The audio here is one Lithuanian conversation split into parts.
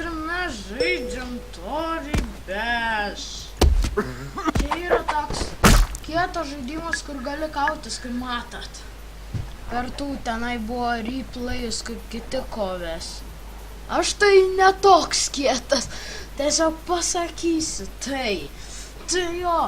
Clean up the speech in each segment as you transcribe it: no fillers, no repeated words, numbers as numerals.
ir mes žaidžiam torybės. Čia yra toks kietas žaidimas, kur gali kautis, kaip matot. Kartu tenai buvo replayus, kaip kiti kovės. Aš tai netoks kietas, tiesiog pasakysiu, tai jo.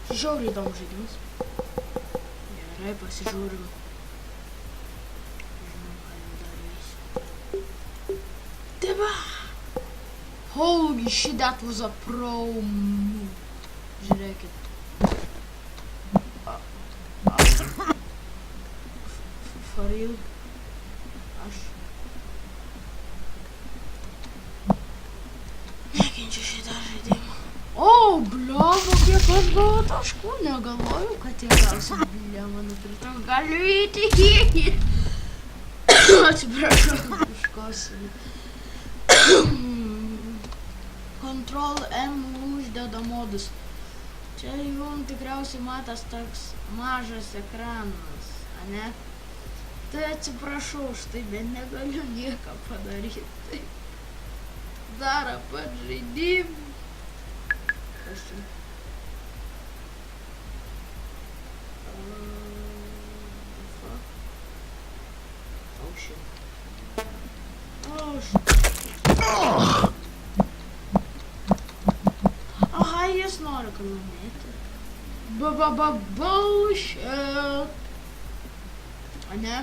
Žiauriai įdomus žaidimas. Gerai, pasižiūrim. Žinau, ką jau darysiu. Tai va. Holy shit, that was a pro move. Žiūrėkit. For real. Aš nekenčiu šitą žaidimą. O, bliova, kiek aš gavau taškų, negalvoju, kad tiek gausiu, bliova, nupirtam, galiu įtikėti. Atsiprašau, kažkosiu. Ctrl M uždeda modus. Čia jums tikriausiai matas toks mažas ekranas, ane? Tai atsiprašau už tai, bet negaliu nieko padaryti. Dar pat žaidimą. Kas čia? Oh shit. Oh shit. Aha, jis nori kalbėti. Bullshit. Ane?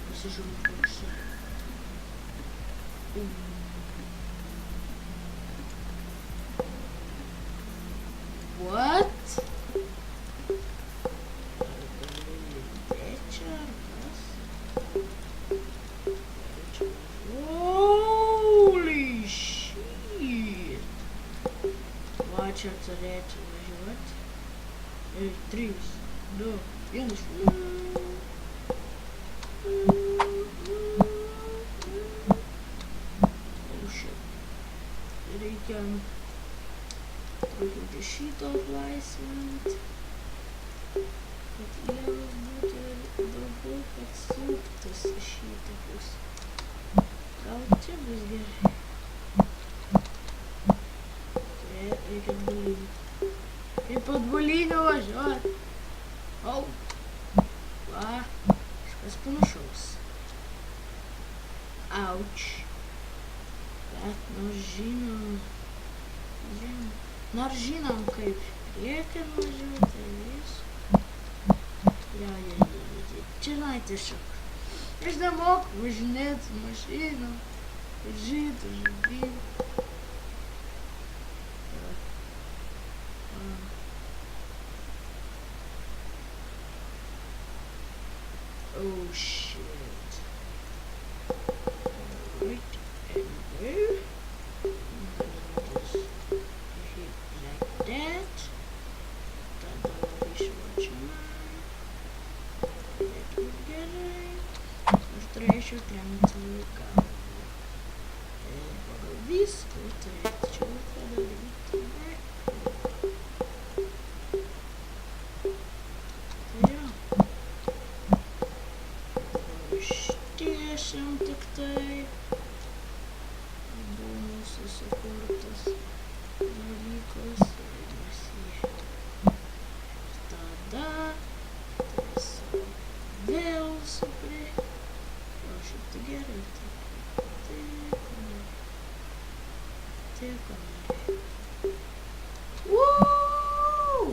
Pasižiūrėjau, koks čia. What? Holy shit! Va, čia turėčiau važiuoti. 3, 2, 1. Reikia truputį šito atlaisvinti, kad ielas būtų daugiau, kad suktas į šitą pusę. Gal čia bus gerai. Reikia atbulinį. Kaip atbulinį važiuoti. Au. Va, kažkas panašaus. Auč. Bet nors žinom, kaip priekį važiuoti, viską. Ja. Čia na tiesiog. Aš nemoku važinėti mašiną, važyti, žaidimą. Oh shit. Right. There. Just hit like that. Tada išvačiame. That would get it. Aš turėčiau trenkti laiką. Pagal viską turėčiau padaryti. Tai jo. Ištiesim tik tai. Susikurtas dalykas ir mes jį tada vėl supri o šitai gerai tiek Woo!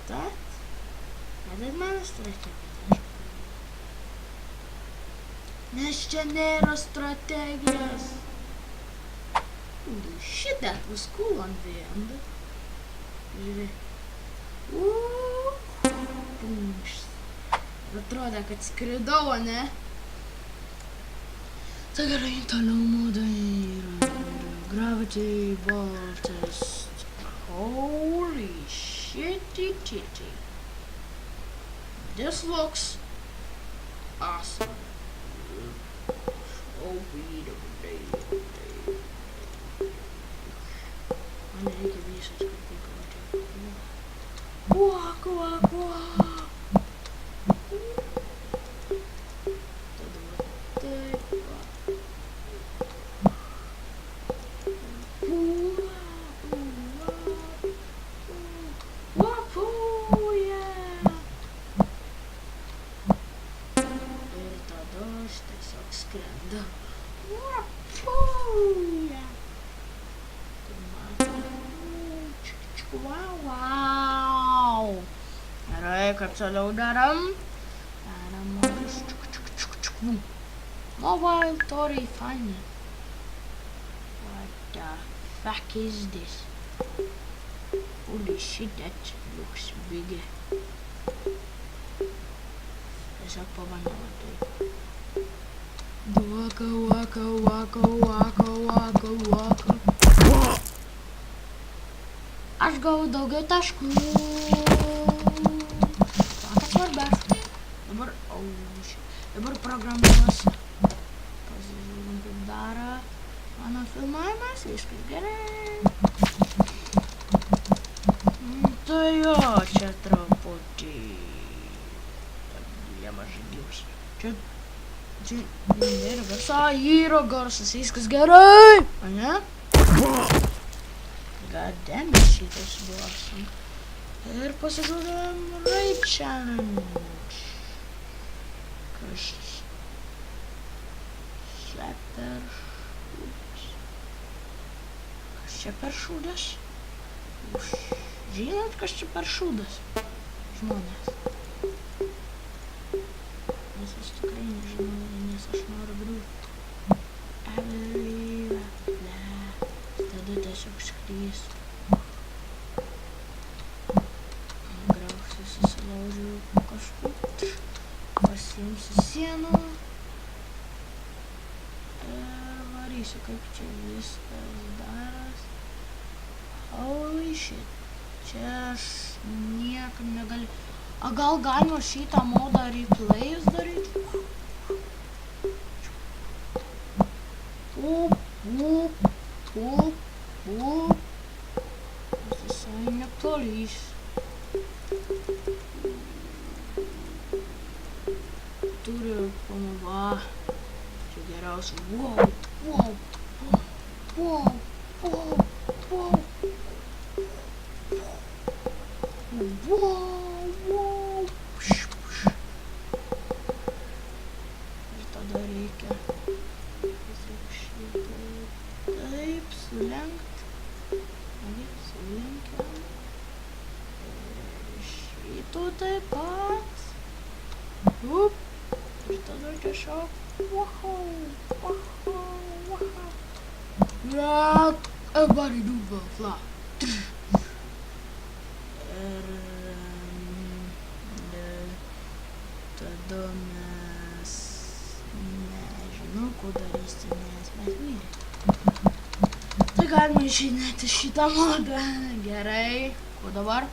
Matot mano strategija. Nes čia nėra strategijos. Holy shit, that was cool on the end. Žiūrėk. Atrodė, kad skridau, ne? Tai gerai, toliau modai yra. Gravity ball test. Holy shitty titty. This looks awesome. Oh, wait a minute. Man reikia visas, kad tai gauti. Kuo. Tada va taip. jis tiesiog skrenda. Puja. Wow. Gerai, ką toliau darom? Mobile Tory Finance. What the fuck is this? Holy shit, that looks big. Tiesiog pabandom tai. Waka, waka, waka, waka, waka, waka. Aš gavau daugiau taškų. Kas svarbiausia. Dabar programuosiu. Pasižiūrim, kaip daro mano filmavimas. Viskas gerai. Tai jo, čia truputį. Nemažai gyvus. Čia nėra garso, yra garsas. Viskas gerai. Ane? God damn it, šitas buvo awesome. Ir pasižiūrėjom Raid Challenge. Kas čia per šūdas? Kas čia per šūdas? Jūs žinot, kas čia per šūdas? Žmonės. Nes aš tikrai nežinau, nes aš noriu griūti. Tada tiesiog skrysiu. Grausiu, susilaužiu kažkur. Pasiimsiu sieną. Ir varysiu, kaip čia viskas daras. Holy shit. Čia aš niekam negaliu. A gal galima šitą modą replayus daryti? Visai netolys. Turiu pamova. Čia geriausia. Wow. Ir tada reikia taip sulenkt. Sulenkiam. Šito taip pat. Ir tada tiesiog everybody do the fly. Ir tada mes nežinau, ko darysim, nes mes mirėm. Tai galima išeinėti šitą modą. Gerai. Ko dabar?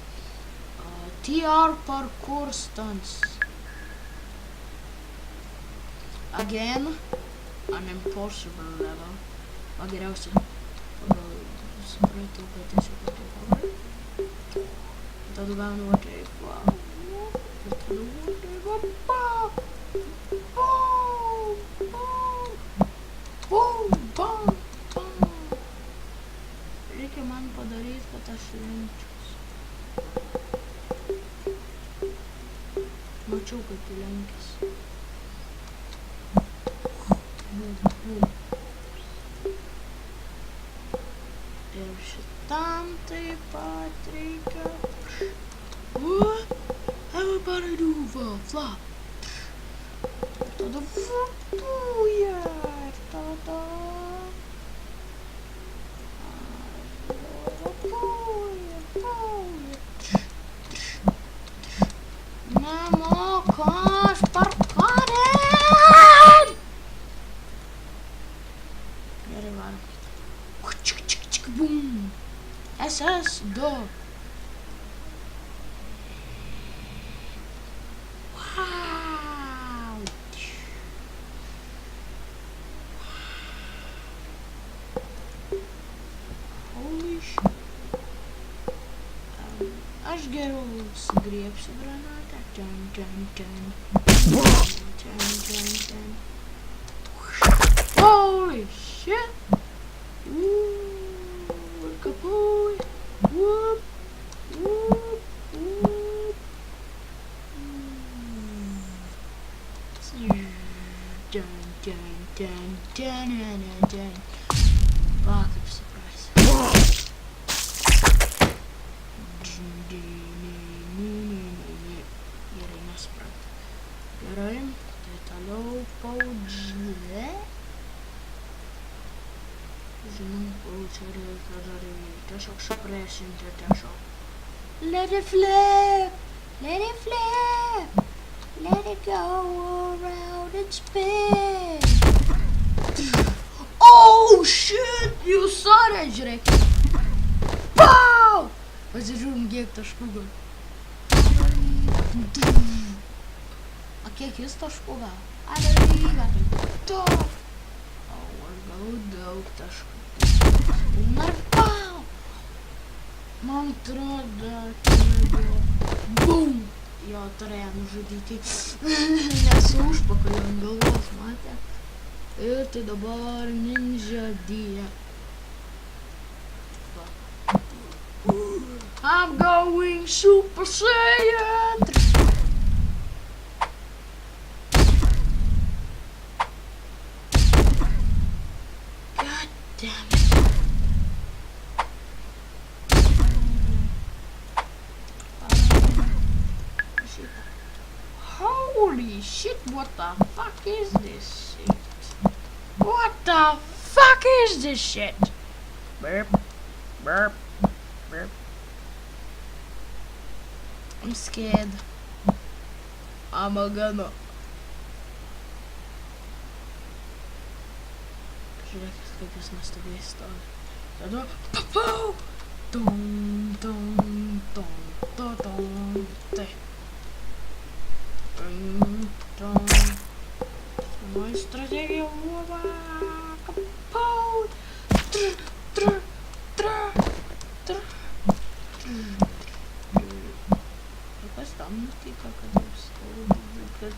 TR Parkour Stunts. Again, an impossible level. O geriausia. Pagal supratau, kad tiesiog tai pavarė. Tada gaunu va taip, wow. Ir tada va taip, reikia man padaryti, kad aš lenkčiausi. Mačiau, kad tu lenkis. Ir šitam taip pat reikia. Everybody do the flop. Ir tada puja. Ir tada nemoku aš parkourint. Gerai varom. Bum. SS2. Wow. Holy shit. Aš geriau sugriebsiu granatą. Holy shit. Kapoy. Whoop. Va, kaip suprasi. Gerai, nesuprantu. Gerai, tai toliau paudžlė. Žinau, čia reikia dar tiesiog supresinti tiesiog. Let it flip, let it flip, let it go around and spin. Oh shit, you saw that, žiūrėk. Pow! Pasižiūrim, kiek taškų gal. O kiek jis taškų gal? Alyga, tu. O, aš gavau daug taškų. Na ir pow! Man atrodo, BOOM! Jo turėjo nužudyti. Nesu užpakalio ant galvos, matė. Ir tai dabar Ninja D. I'm going Super Saiyan! God damn it. Holy shit, what the fuck is this shit? What the fuck is this shit? Burp, burp, burp. I'm scared. I'm gonna. Žiūrėk, kaip jis nuostabiai stovi. Tada. Papau! Tom, tom, tom, tom, tom. Tai. Tom. Moja strategija buvo. Kapau! Tr, tr, tr, tr. Kas tam nutiko, kad jau skauda, kad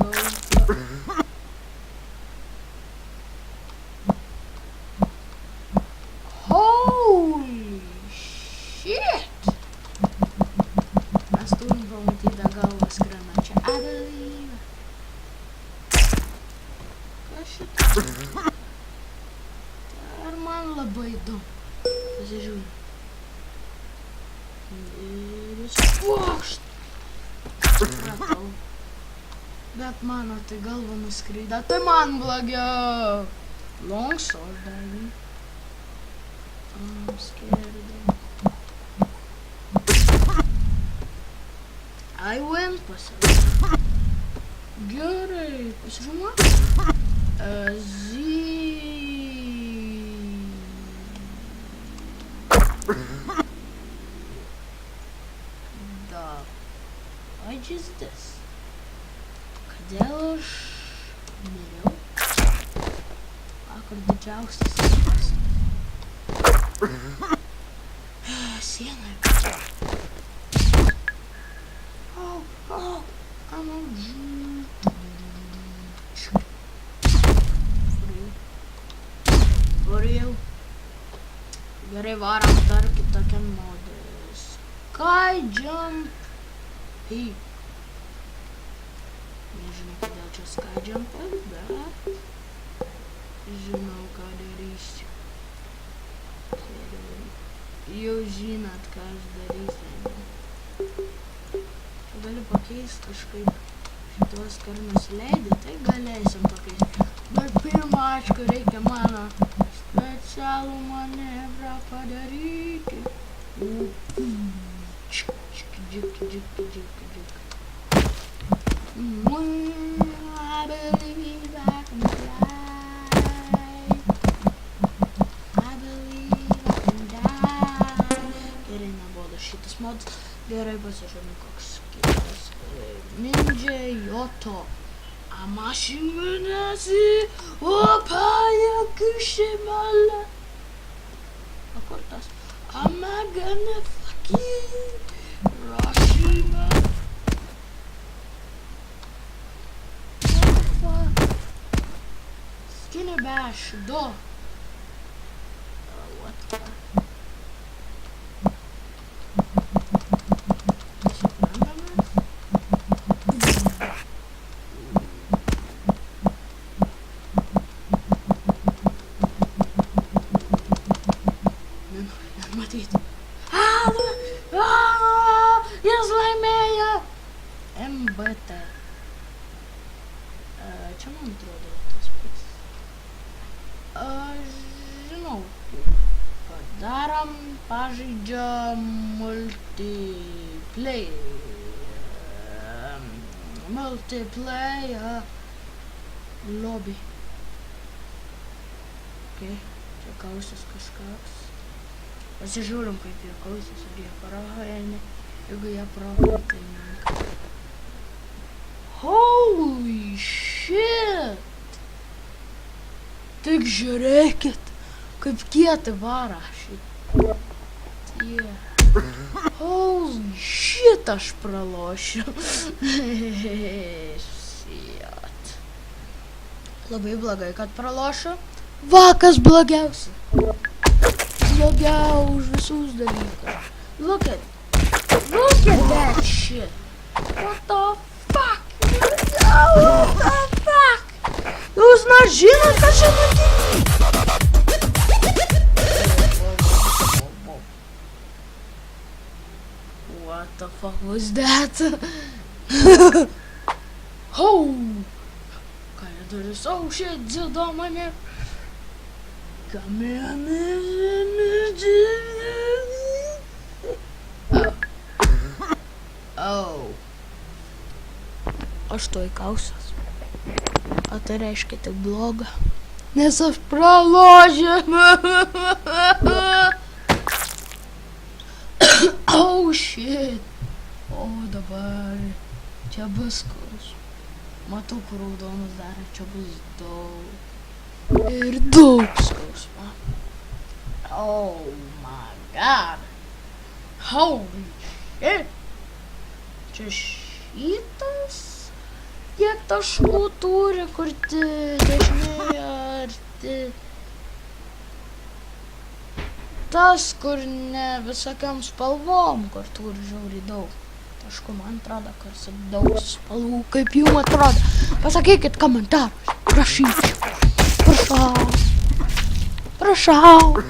gauda. Holy shit! Mes turim pamatytą galvą skrenančią. Adelina. Kas šitą? Ar man labai įdomu. Pasižiūrėjau. Ir jis pokšt. Supratau. Bet mano tai galva nuskryda, tai man blogiau. Long sword, baby. I'm scared. I win, pasižiūrėjau. Gerai, pasižiūrėjau. What is this? Kodėl aš miriau? Vakar didžiausias įvykas. Sienoje. Oh, I'm a For real. Gerai, varam dar kitokią modą. Sky Jump P. Nežinau, kodėl čia Sky Jumpas, bet žinau, ką darysiu. Jau žinot, ką aš darysiu. Gali pakeisti kažkaip šitos karnus leidį, tai galėsim pakeisti. Bet pirmą, aišku, reikia mano specialų manevrą padaryti. I believe I can fly. I believe I can die. Gerai, nebuvo šitas modas. Gerai, pasižiūrėjau, koks kitas. Ninja Yoto. Amashimunasi. Opaya kushimala. O kur tas? Amagana fucking Rashima. Skinner Bash 2. What the fuck? čia man atrodo tas pats. Aš žinau. Padarom, pažaidžiam multiplayer lobby. Okay, čia kausis kažkas. Pasižiūrim, kaip jie kausis, ar jie prahoja, ne. Jeigu jie prahoja, tai ne. Holy shit! Tik žiūrėkit, kaip kietai vara šitą. Yeah. Holy shit, aš pralošiu. Shit. Labai blogai, kad pralošiu. Va, kas blogiausia. Blogiau už visus dalykus. Look at that shit. What the fuck? What the fuck? Jūs nežinot, ką čia nutiko? What the fuck was that? Oh! Ką jie turi? Oh shit, dziudo mane. Come Oh. Aš tuoj kausiuos. O tai reiškia tik bloga. Nes aš pralošiu. Oh shit. O dabar čia bus skausmas. Matau, kur raudonas dar, čia bus daug. Ir daug skausmo. Oh my god. Holy shit. Čia šitas? Kiek taškų turi, kur dešinėje arti? Tas, kur ne visokiam spalvom, kur turi žiauriai daug taškų, man atrodo, kur su daug spalvų, kaip jums atrodo. Pasakykit komentarus, prašyčiau. Prašau. Prašau.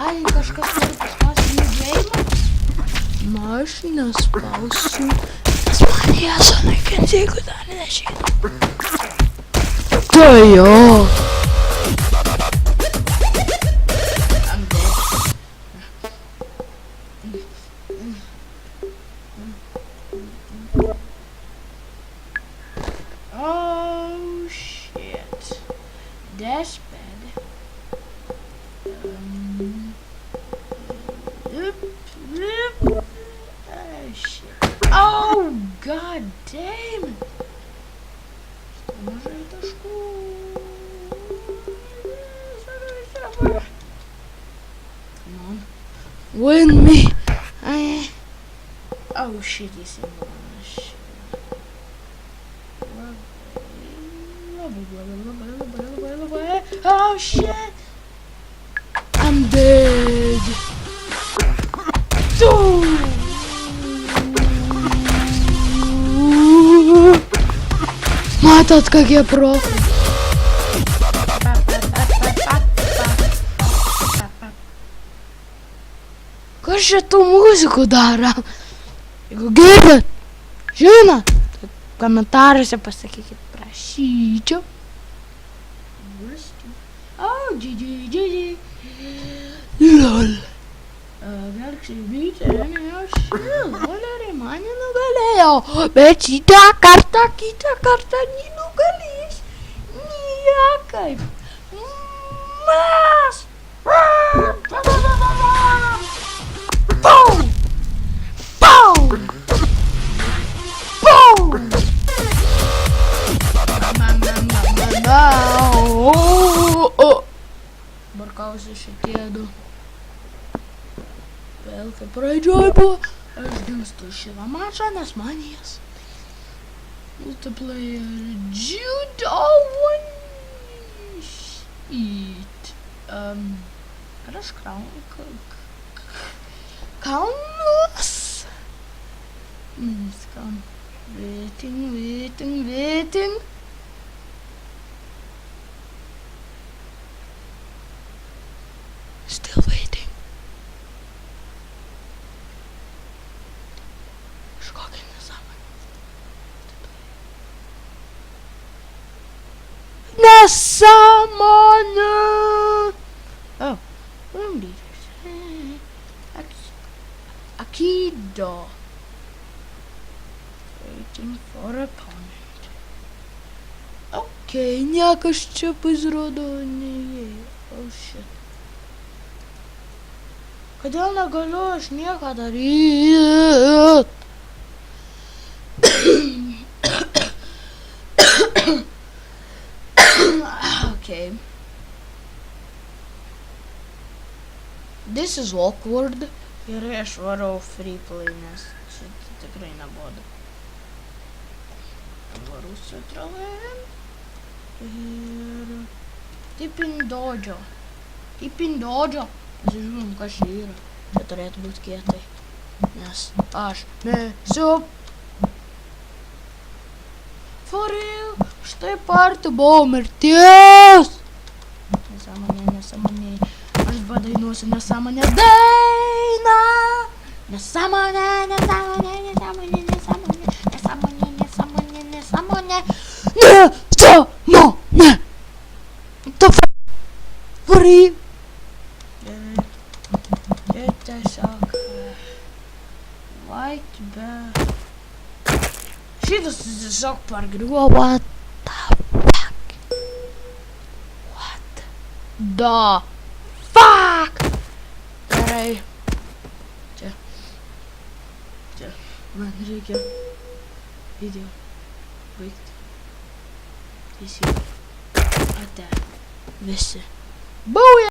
Ai, kažkas nori paspausti judėjimą? Na, aš nespausiu. Nes man jie sunaikins, jeigu dar nežino. Tai jo. Oh, shit. That's bad. Oh, god damn it. Mažai taškų. Come on. Win me. Oh shit, he's in the shit. Oh shit. I'm dead. Matot, kokie profai. Kas čia tų muzikų daro? Jeigu girdit, žinot, tai komentaruose pasakykit, prašyčiau. Oh, GG. LOL. Verkščiai vyčia, aš loleriai mane nugalėjo, bet kitą kartą nenugalės. Niekaip. Mes. Boom. Boom. Boom. Barkausi šitie du. Vėl kaip pradžioj buvo, aš dingstu šitą mačą, nes man jas multiplayer judo one sheet. Ar aš kaunuos? Skam. Waiting. Still waiting. Nesąmonė! Oh, room leaders. Akido. Waiting for opponent. Okay, niekas čia pasirodo neįėjo. Oh shit. Kodėl negaliu aš nieko daryti? Okay. This is awkward. Gerai, aš varau free play, nes šitą tikrai nebuoda. Varau su trolėm. Ir... Tipindodžio. Žiūrim, kas čia yra. Čia turėtų būti kietai. Nes aš nesu. For real. Štai partį buvo mirties. Nesąmonė. Aš padainuosiu nesąmonę dainą. Nesąmonė. The f***. For real. Čia tiesiog. White bear. Šitas tiesiog pargriuvo. What the fuck? What the fuck? Gerai. Čia. Man reikia video baigti. Visi. Ate. Visi. Bauja!